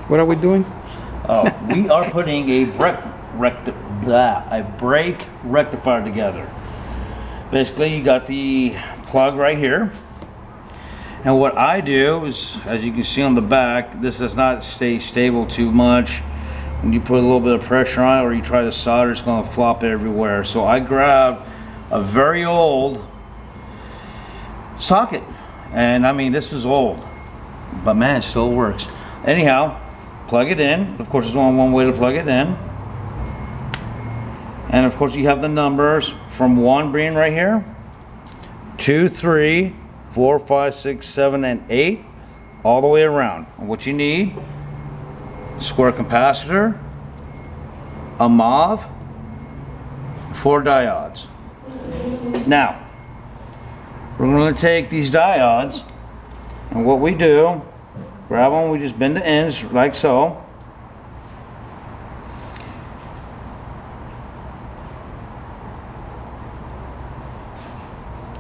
What are we doing? We are putting a brake rectifier together. Basically, you got the plug right here. And what I do is, as you can see on the back, this does not stay stable too much. When you put a little bit of pressure on it or you try to solder, it's going to flop everywhere. So I grabbed a very old socket. And I mean, this is old, but man, it still works. Anyhow, plug it in. Of course, there's only one way to plug it in. And of course, you have the numbers from 1 being right here, 2, 3, 4, 5, 6, 7, and 8, all the way around. And what you need: square capacitor, a MOV, 4 diodes. Now, we're going to take these diodes, and what we do, grab them, we just bend the ends like so.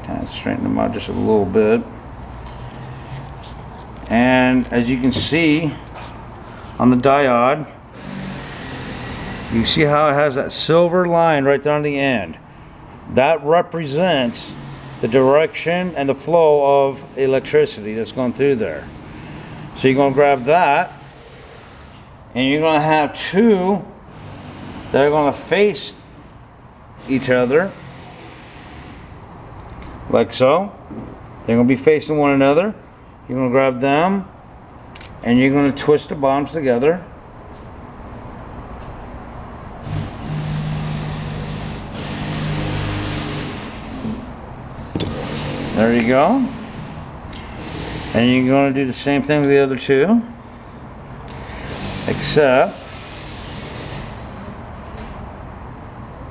Kind of straighten them out just a little bit. And as you can see on the diode, you see how it has that silver line right there on the end. That represents the direction and the flow of electricity that's going through there. So you're going to grab that, and you're going to have two that are going to face each other like so. They're going to be facing one another. You're going to grab them and you're going to twist the bottoms together. There you go. And you're going to do the same thing with the other two, except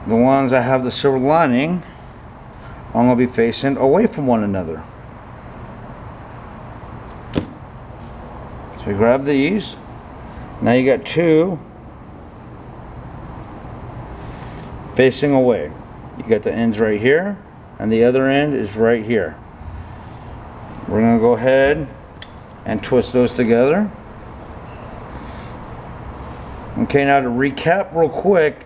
the ones that have the silver lining are going to be facing away from one another. So we grab these. Now you got two facing away. You got the ends right here, and the other end is right here. We're going to go ahead and twist those together. Okay, now to recap real quick,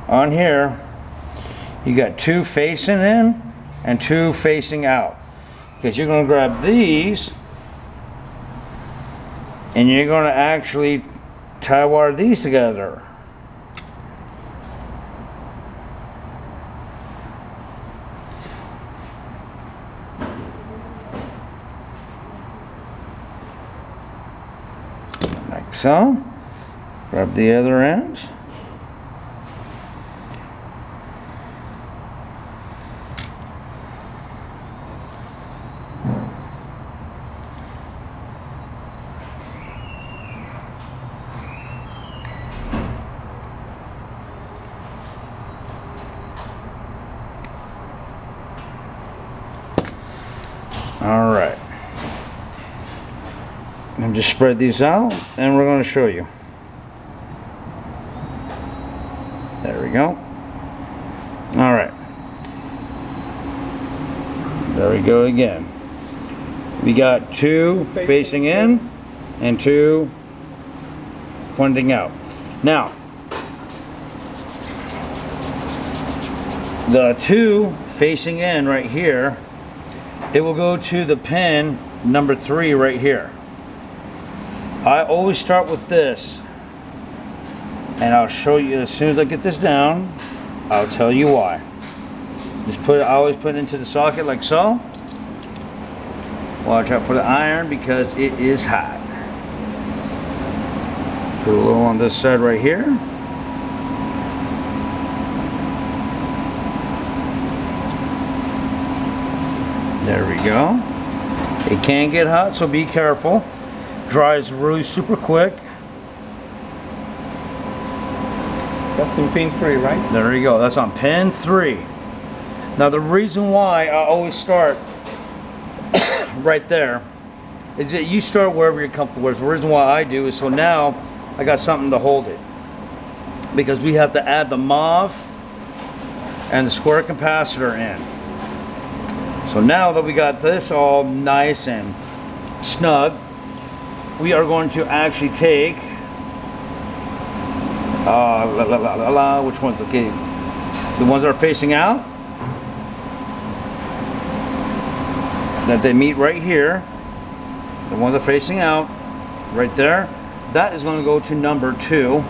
on here you got two facing in and two facing out, because you're going to grab these and you're going to actually tie wire these together. Like so. Grab the other ends. All right, and just spread these out, and we're going to show you. There we go. All right, there we go again. We got two facing in and two pointing out. Now, the two facing in right here, it will go to the pin number 3 right here. I always start with this, and I'll show you as soon as I get this down. I'll tell you why. Just I always put it into the socket like so. Watch out for the iron because it is hot. Put a little on this side right here. There we go. It can get hot, so be careful. Dries really super quick. That's in pin 3, right? There you go. That's on pin 3. Now the reason why I always start right there is that you start wherever you're comfortable with. The reason why I do is so now I got something to hold it. Because we have to add the MOV and the square capacitor in. So now that we got this all nice and snug, we are going to actually take which ones? Okay, the ones that are facing out, that they meet right here, the ones that are facing out right there, that is going to go to number 2. You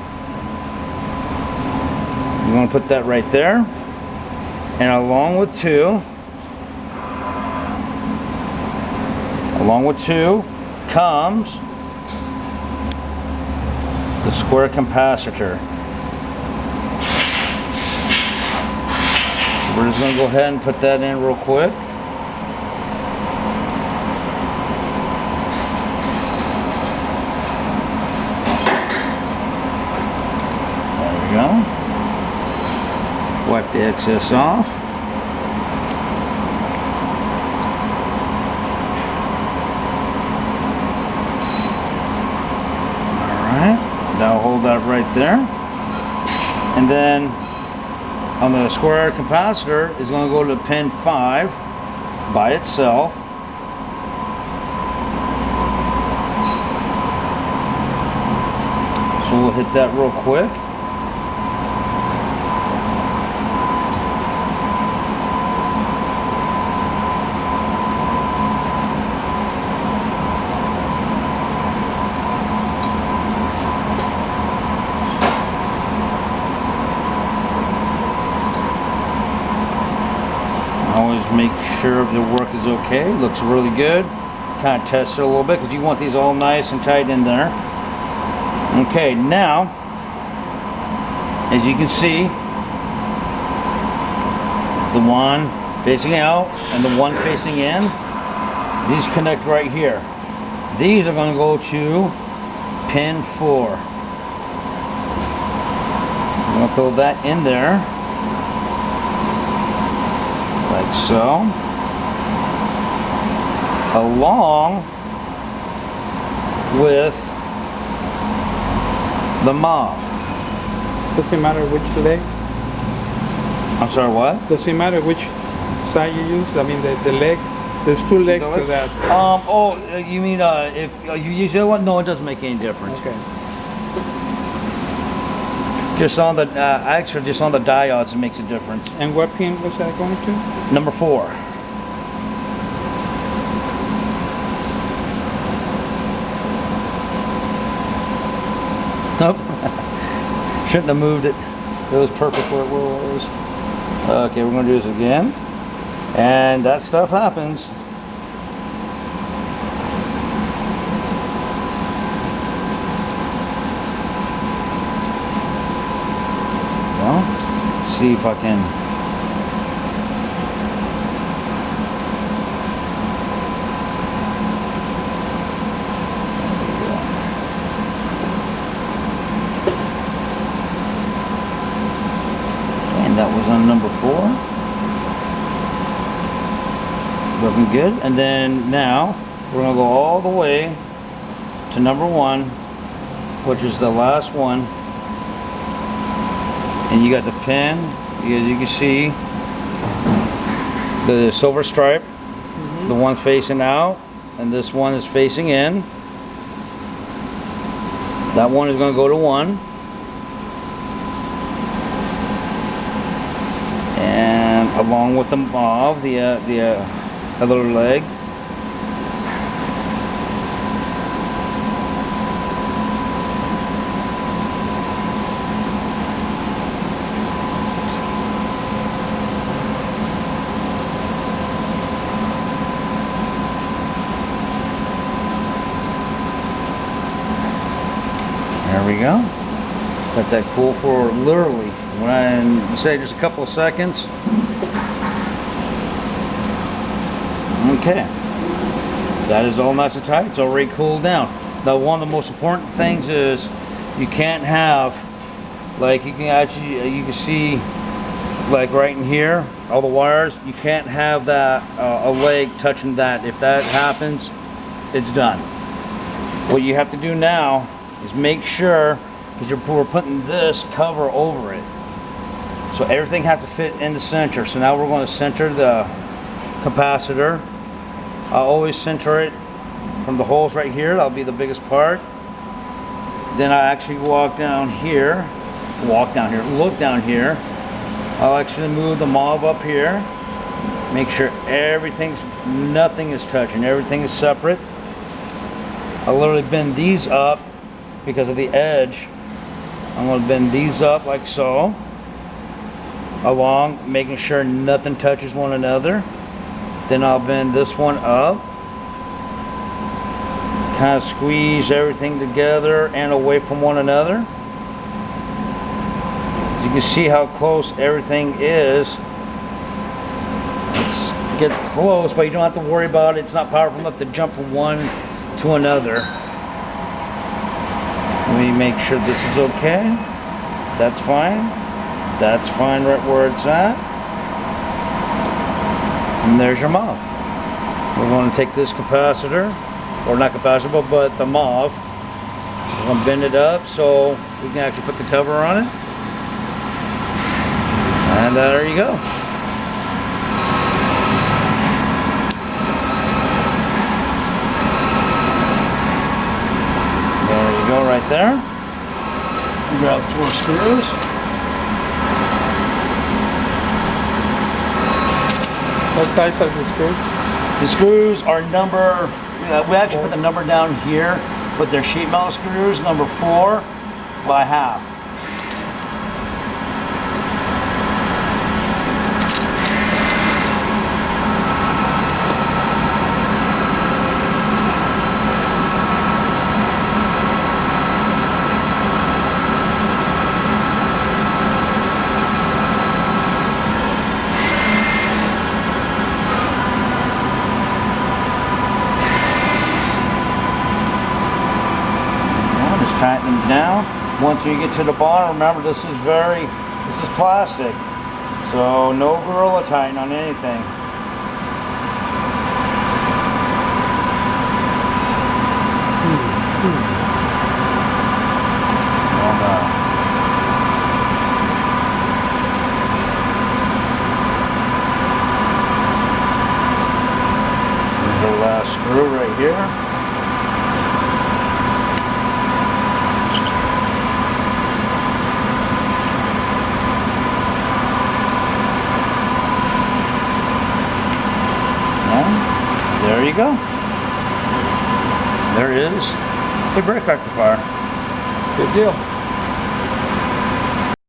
want to put that right there, and along with 2 comes the square capacitor. We're just going to go ahead and put that in real quick. There we go. Wipe the excess off. Now hold that right there, and then on the square capacitor is going to go to pin 5 by itself. So we'll hit that real quick. Always make sure the work is okay. Looks really good. Kind of test it a little bit because you want these all nice and tight in there. Okay, now as you can see, the one facing out and the one facing in, these connect right here. These are going to go to pin 4. I'm going to throw that in there. Like so, along with the mop. Does it matter which leg? I'm sorry, what? Does it matter which side you use? I mean, the leg. There's 2 legs to that. You mean if you use the other one? No, it doesn't make any difference. Okay. Just on the actually, just on the diodes, it makes a difference. And what pin was that going to? Number 4. Nope. Shouldn't have moved it. It was perfect where it was. Okay, we're going to do this again. And that stuff happens. Well, let's see if I can. That was on number 4. Looking good. And then now we're going to go all the way to number 1, which is the last one. And you got the pin, as you can see, the silver stripe. The one's facing out and this one is facing in. That one is going to go to 1. Along with the mauve, the other leg. There we go. Let that cool for literally, when I say just a couple of seconds. Okay, that is all nice and tight. It's already cooled down. Now, one of the most important things is you can't have, like you can see, like right in here, all the wires. You can't have that a leg touching that. If that happens, it's done. What you have to do now is make sure, because we're putting this cover over it, so everything has to fit in the center. So now we're going to center the capacitor. I always center it from the holes right here. That'll be the biggest part. Then I actually look down here. I'll actually move the mauve up here. Make sure nothing is touching. Everything is separate. I'll literally bend these up because of the edge. I'm going to bend these up like so. Along, making sure nothing touches one another. Then I'll bend this one up. Kind of squeeze everything together and away from one another. You can see how close everything is. It gets close, but you don't have to worry about it. It's not powerful enough to jump from one to another. Let me make sure this is okay. That's fine. That's fine right where it's at. And there's your mauve. We're going to take this capacitor, or not capacitor, but the mauve. We're going to bend it up so we can actually put the cover on it. And there you go. There you go right there. Grab 4 screws. What size are the screws? The screws are number, we actually put the number down here, but they're sheet metal screws, number 4 by half. Tighten them down. Once you get to the bottom, remember this is plastic, so no Gorilla Tighten on anything. There's the last screw right here. There you go. There is a brake rectifier. Good deal.